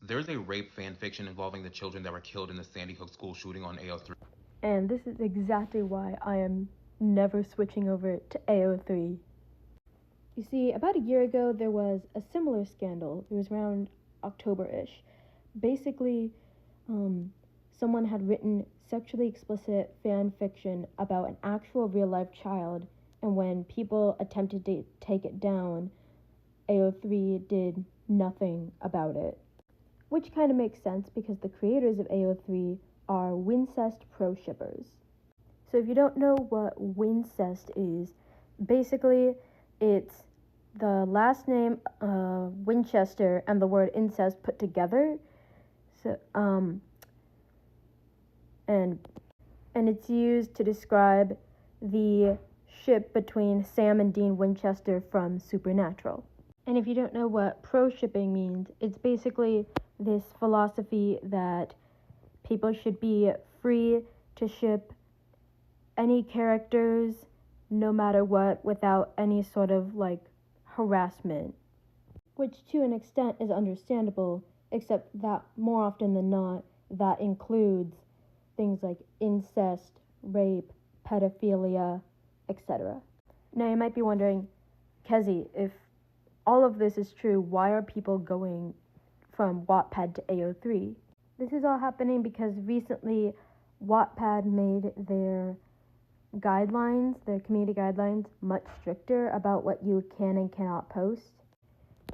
There's a rape fan fiction involving the children that were killed in the Sandy Hook school shooting on AO3. And this is exactly why I am never switching over to AO3. You see, about a year ago, there was a similar scandal. It was around October-ish. Basically, someone had written sexually explicit fan fiction about an actual real-life child, and when people attempted to take it down, AO3 did nothing about it. Which kind of makes sense because the creators of AO3 are Wincest pro-shippers. So if you don't know what Wincest is, basically it's the last name Winchester and the word incest put together. So and it's used to describe the ship between Sam and Dean Winchester from Supernatural. And if you don't know what pro-shipping means, it's basically this philosophy that people should be free to ship any characters no matter what without any sort of harassment, which to an extent is understandable, except that more often than not that includes things like incest, rape, pedophilia, etc. Now you might be wondering, Kezi, if all of this is true, why are people going from Wattpad to AO3? This is all happening because recently Wattpad made their guidelines, their community guidelines, much stricter about what you can and cannot post.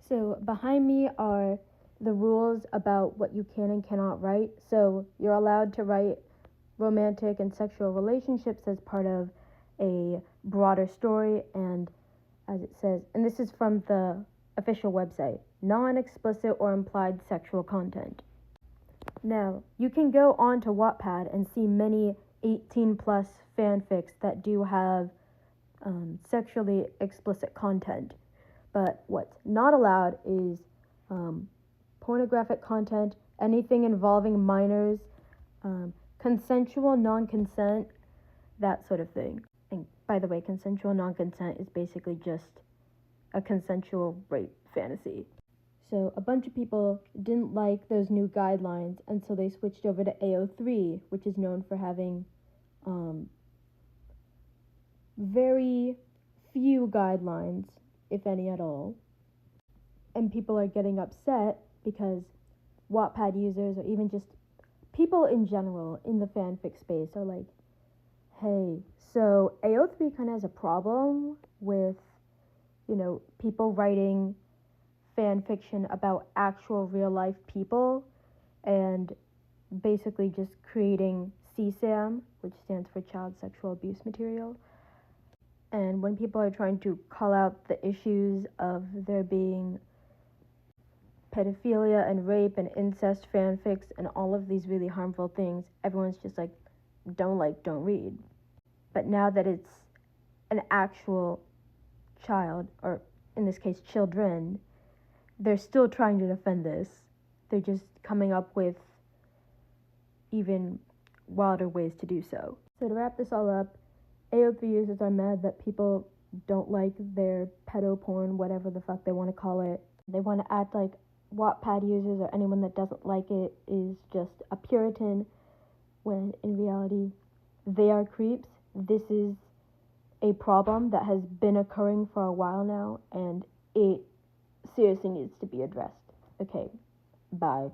So behind me are the rules about what you can and cannot write. So you're allowed to write romantic and sexual relationships as part of a broader story, and as it says, and this is from the official website, non-explicit or implied sexual content. Now, you can go on to Wattpad and see many 18 plus fanfics that do have sexually explicit content, but what's not allowed is pornographic content, anything involving minors, consensual non-consent, that sort of thing. And by the way, consensual non-consent is basically just a consensual rape fantasy. So a bunch of people didn't like those new guidelines, and so they switched over to AO3, which is known for having very few guidelines, if any at all. And people are getting upset because Wattpad users, or even just people in general in the fanfic space, are like, hey, so AO3 kind of has a problem with, people writing fan fiction about actual real life people and basically just creating CSAM, which stands for child sexual abuse material. And when people are trying to call out the issues of there being pedophilia and rape and incest fanfics and all of these really harmful things, everyone's just like, don't read. But now that it's an actual child, or in this case children, they're still trying to defend this. They're just coming up with even wilder ways to do so. So to wrap this all up, AO3 users are mad that people don't like their pedo porn, whatever the fuck they want to call it. They want to act like Wattpad users or anyone that doesn't like it is just a Puritan, when in reality they are creeps. This is a problem that has been occurring for a while now, and it seriously needs to be addressed. Okay, bye.